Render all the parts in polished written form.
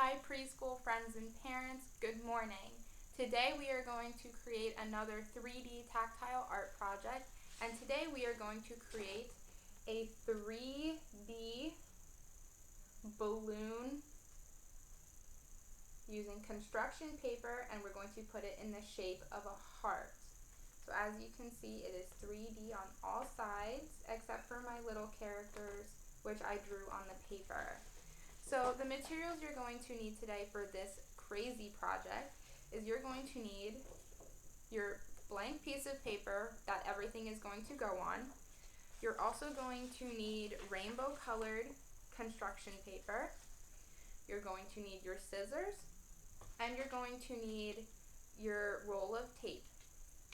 Hi preschool friends and parents, good morning. Today we are going to create another 3D tactile art project, and today we are going to create a 3D balloon using construction paper, and we're going to put it in the shape of a heart. So as you can see, it is 3D on all sides except for my little characters, which I drew on the paper. So the materials you're going to need today for this crazy project is you're going to need your blank piece of paper that everything is going to go on. You're also going to need rainbow colored construction paper. You're going to need your scissors, and you're going to need your roll of tape,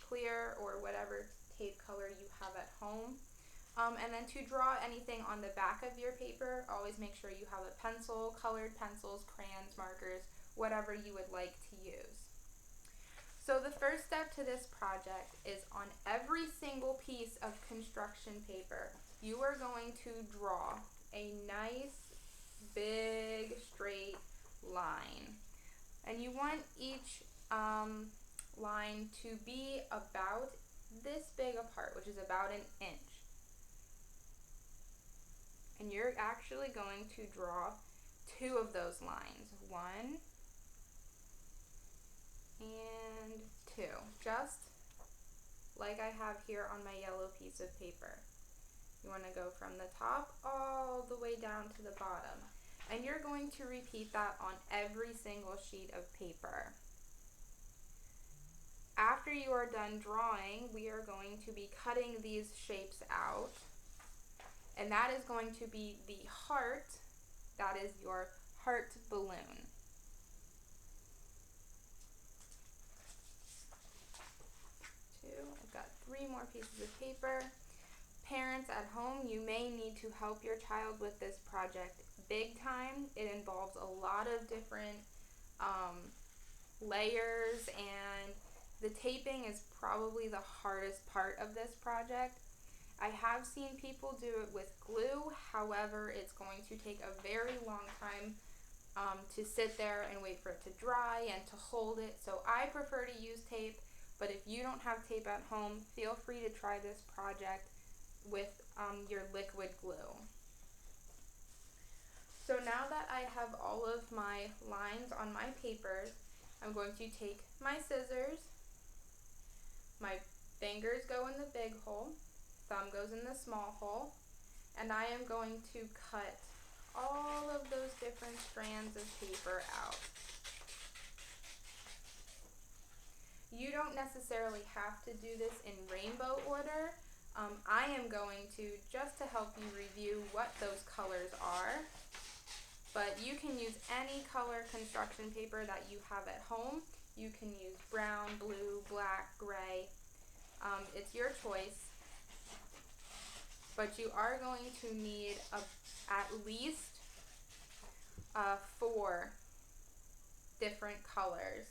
clear or whatever tape color you have at home. And then to draw anything on the back of your paper, always make sure you have a pencil, colored pencils, crayons, markers, whatever you would like to use. So the first step to this project is on every single piece of construction paper, you are going to draw a nice, big, straight line. And you want each line to be about this big apart, which is about an inch. And you're actually going to draw two of those lines, 1 and 2, just like I have here on my yellow piece of paper. You want to go from the top all the way down to the bottom, and you're going to repeat that on every single sheet of paper. After you are done drawing, we are going to be cutting these shapes out. And that is going to be the heart, that is your heart balloon. I've got 3 more pieces of paper. Parents at home, you may need to help your child with this project big time. It involves a lot of different layers, and the taping is probably the hardest part of this project. I have seen people do it with glue, however, it's going to take a very long time to sit there and wait for it to dry and to hold it. So I prefer to use tape, but if you don't have tape at home, feel free to try this project with your liquid glue. So now that I have all of my lines on my papers, I'm going to take my scissors, my fingers go in the big hole, thumb goes in the small hole, and I am going to cut all of those different strands of paper out. You don't necessarily have to do this in rainbow order. I am going to, just to help you review what those colors are, but you can use any color construction paper that you have at home. You can use brown, blue, black, gray. It's your choice. But you are going to need at least 4 different colors.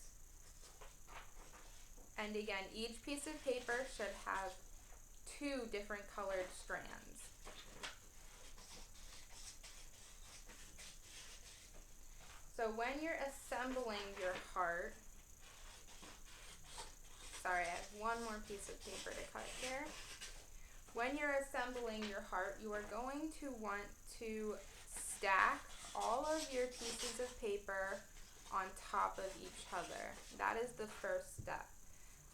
And again, each piece of paper should have 2 different colored strands. So when you're assembling your heart, sorry, I have one more piece of paper to cut here. When you're assembling your heart, you are going to want to stack all of your pieces of paper on top of each other. That is the first step.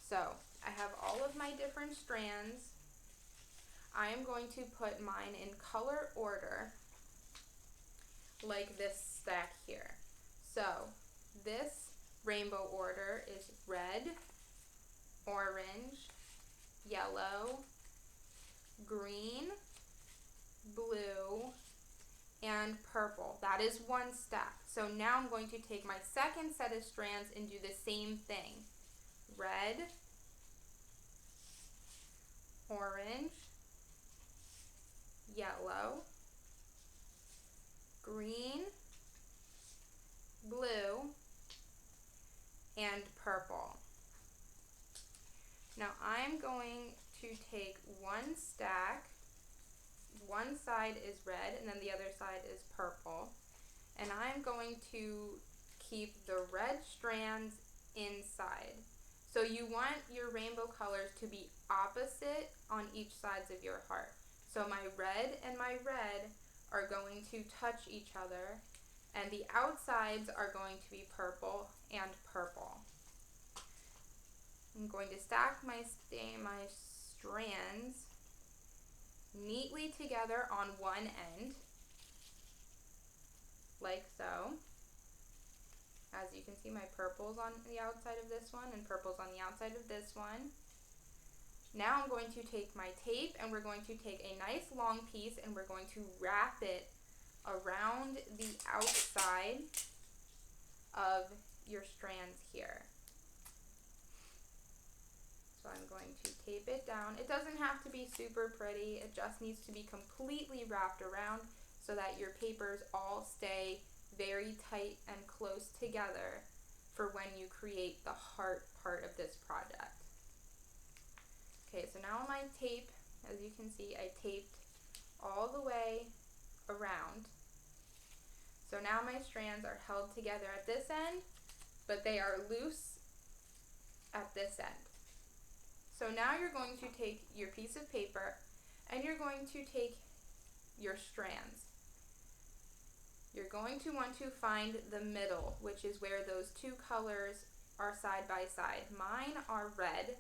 So I have all of my different strands. I am going to put mine in color order, like this stack here. So this rainbow order is red, orange, yellow, green, blue, and purple. That is one stack. So now I'm going to take my second set of strands and do the same thing. Red, orange, yellow, green, blue, and purple. Now I'm going to take one stack, one side is red and then the other side is purple, and I'm going to keep the red strands inside. So you want your rainbow colors to be opposite on each sides of your heart. So my red and my red are going to touch each other, and the outsides are going to be purple and purple. I'm going to stack my strands neatly together on one end, like so. As you can see, my purple's on the outside of this one and purple's on the outside of this one. Now I'm going to take my tape and we're going to take a nice long piece and we're going to wrap it around the outside of your strands here. So I'm going to tape it down. It doesn't have to be super pretty, it just needs to be completely wrapped around so that your papers all stay very tight and close together for when you create the heart part of this project. Okay, so now on my tape, as you can see, I taped all the way around. So now my strands are held together at this end, but they are loose at this end. So now you're going to take your piece of paper and you're going to take your strands. You're going to want to find the middle, which is where those two colors are side by side. Mine are red.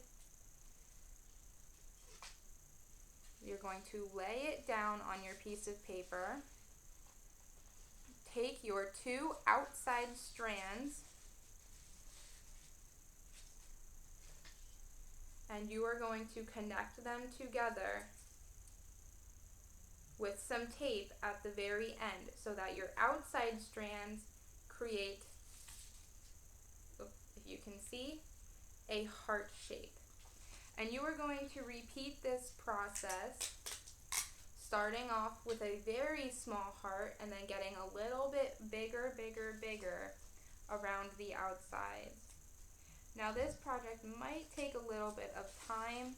You're going to lay it down on your piece of paper. Take your two outside strands and you are going to connect them together with some tape at the very end so that your outside strands create, if you can see, a heart shape. And you are going to repeat this process, starting off with a very small heart and then getting a little bit bigger around the outsides. Now this project might take a little bit of time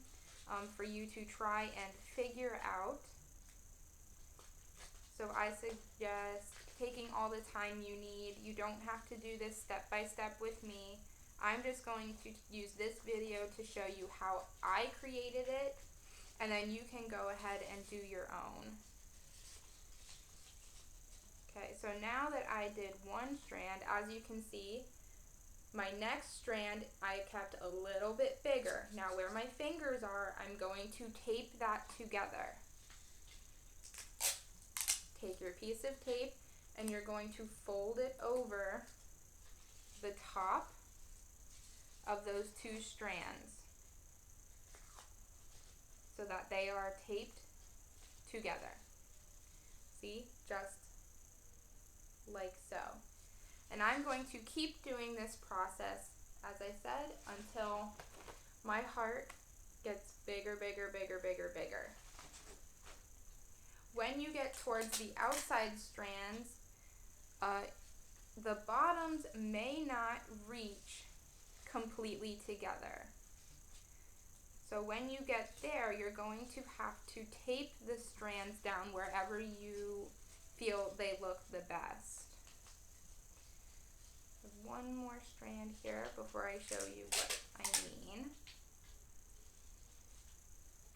for you to try and figure out. So I suggest taking all the time you need. You don't have to do this step by step with me. I'm just going to use this video to show you how I created it, and then you can go ahead and do your own. Okay, so now that I did one strand, as you can see, my next strand I kept a little bit bigger. Now where my fingers are, I'm going to tape that together. Take your piece of tape and you're going to fold it over the top of those two strands so that they are taped together. See, just like so. And I'm going to keep doing this process, as I said, until my heart gets bigger. When you get towards the outside strands, the bottoms may not reach completely together. So when you get there, you're going to have to tape the strands down wherever you feel they look the best. There's one more strand here before I show you what I mean.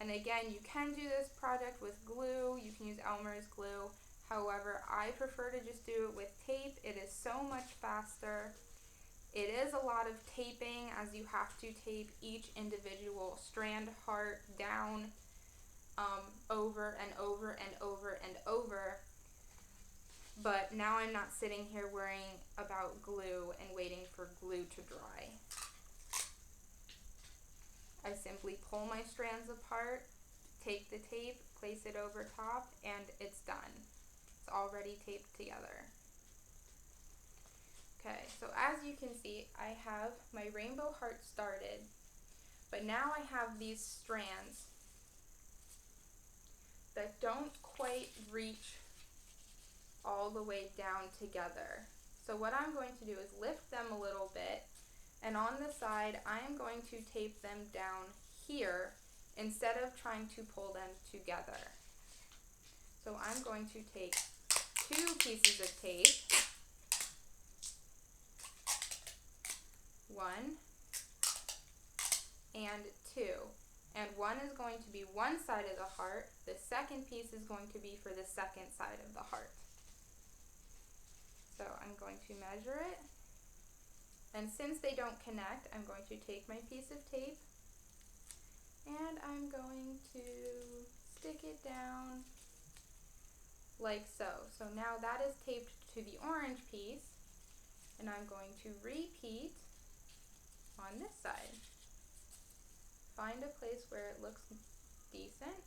And again, you can do this project with glue. You can use Elmer's glue. However, I prefer to just do it with tape. It is so much faster. It is a lot of taping as you have to tape each individual strand heart down over and over. But now I'm not sitting here worrying about glue and waiting for glue to dry. I simply pull my strands apart, take the tape, place it over top, and it's done. It's already taped together. Okay, so as you can see, I have my rainbow heart started, but now I have these strands that don't quite reach all the way down together. So what I'm going to do is lift them a little bit, and on the side, I am going to tape them down here instead of trying to pull them together. So I'm going to take two pieces of tape 1 and 2. And 1 is going to be one side of the heart. The second piece is going to be for the second side of the heart. So I'm going to measure it. And since they don't connect, I'm going to take my piece of tape and I'm going to stick it down like so. So now that is taped to the orange piece, and I'm going to repeat on this side. Find a place where it looks decent,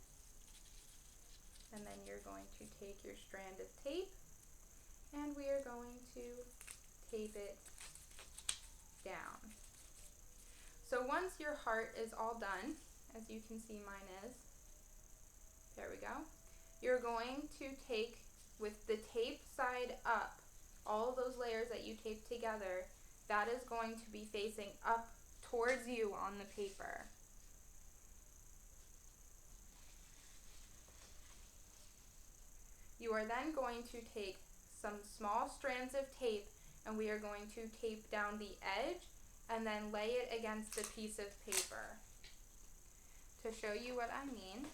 and then you're going to take your strand of tape and we are going to tape it down. So once your heart is all done, as you can see mine is, there we go, you're going to take, with the tape side up, all of those layers that you taped together, that is going to be facing up towards you on the paper. You are then going to take some small strands of tape and we are going to tape down the edge and then lay it against a piece of paper. To show you what I mean,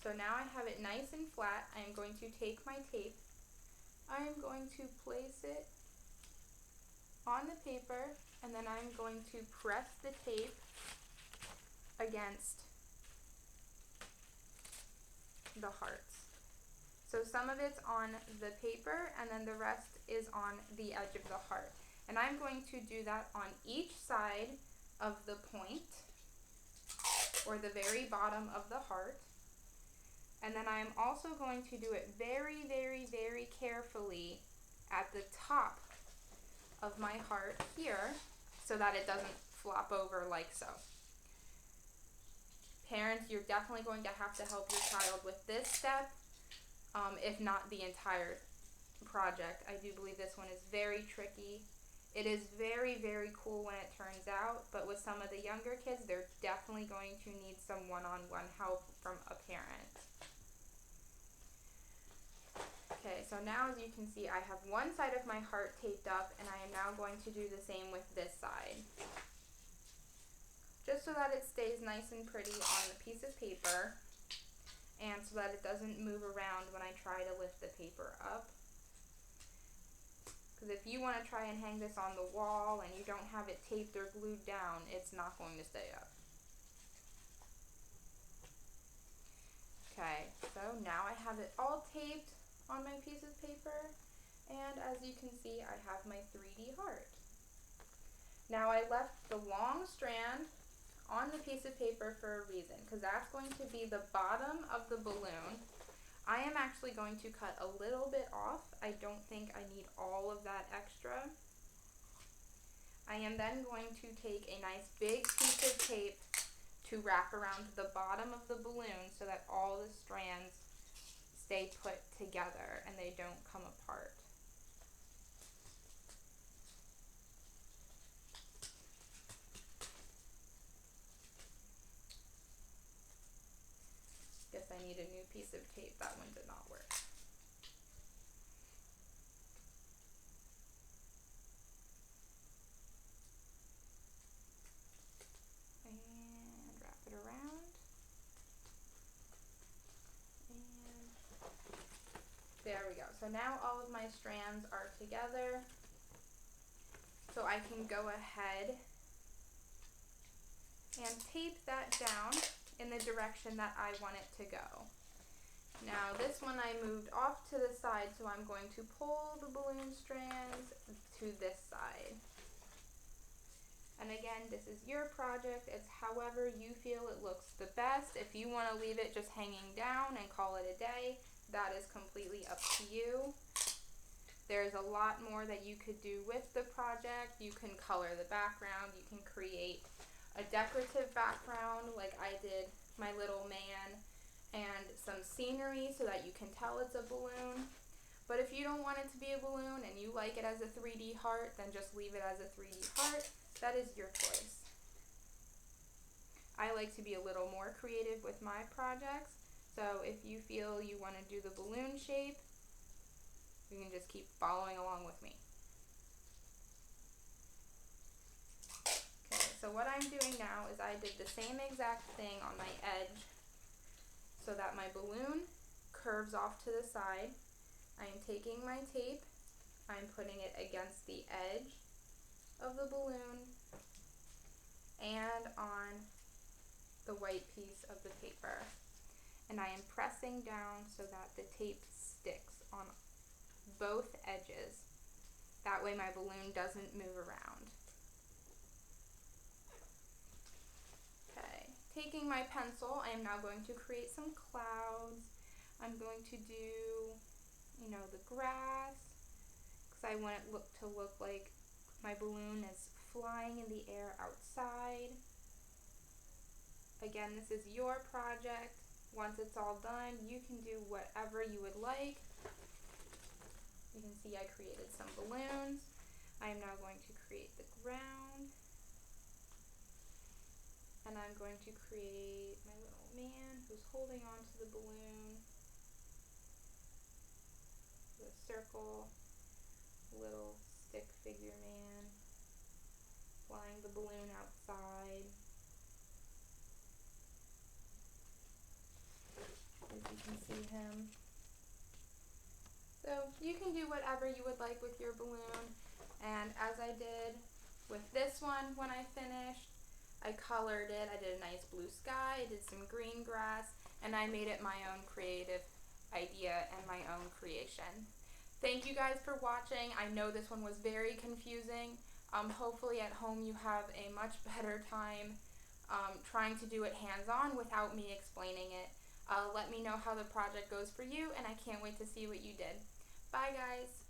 so now I have it nice and flat, I am going to take my tape, I am going to place it on the paper, and then I'm going to press the tape against the hearts. So some of it's on the paper and then the rest is on the edge of the heart. And I'm going to do that on each side of the point, or the very bottom of the heart. And then I'm also going to do it very, very, very carefully at the top of my heart here, so that it doesn't flop over like so. Parents, you're definitely going to have to help your child with this step, if not the entire project. I do believe this one is very tricky. It is very, very cool when it turns out, but with some of the younger kids, they're definitely going to need some one-on-one help from a parent. Okay, so now as you can see, I have one side of my heart taped up, and I am now going to do the same with this side. Just so that it stays nice and pretty on the piece of paper, and so that it doesn't move around when I try to lift the paper up. Because if you want to try and hang this on the wall and you don't have it taped or glued down, it's not going to stay up. Okay, so now I have it all taped on my piece of paper, and as you can see, I have my 3D heart. Now I left the long strand on the piece of paper for a reason, because that's going to be the bottom of the balloon. I am actually going to cut a little bit off. I don't think I need all of that extra. I am then going to take a nice big piece of tape to wrap around the bottom of the balloon so that all the strands stay put together and they don't come apart. Guess I need a new piece of tape. That one did not work. And wrap it around. And there we go. So now all of my strands are together. So I can go ahead and tape that down in the direction that I want it to go. Now this one I moved off to the side, so I'm going to pull the balloon strands to this side. And again, this is your project. It's however you feel it looks the best. If you want to leave it just hanging down and call it a day, that is completely up to you. There's a lot more that you could do with the project. You can color the background, you can create a decorative background like I did my little man, and some scenery so that you can tell it's a balloon. But if you don't want it to be a balloon and you like it as a 3D heart, then just leave it as a 3D heart. That is your choice. I like to be a little more creative with my projects, so if you feel you want to do the balloon shape, you can just keep following along with me. what I'm doing now is I did the same exact thing on my edge so that my balloon curves off to the side. I am taking my tape, I'm putting it against the edge of the balloon and on the white piece of the paper. And I am pressing down so that the tape sticks on both edges. That way my balloon doesn't move around. Okay, taking my pencil, I am now going to create some clouds. I'm going to do, the grass, because I want it to look like my balloon is flying in the air outside. Again, this is your project. Once it's all done, you can do whatever you would like. You can see I created some balloons. I am now going to create the ground. And I'm going to create my little man who's holding on to the balloon. The circle, little stick figure man, flying the balloon outside. As you can see him. So you can do whatever you would like with your balloon. And as I did with this one when I finished, I colored it. I did a nice blue sky, I did some green grass, and I made it my own creative idea and my own creation. Thank you guys for watching. I know this one was very confusing. Hopefully at home you have a much better time trying to do it hands-on without me explaining it. Let me know how the project goes for you, and I can't wait to see what you did. Bye guys!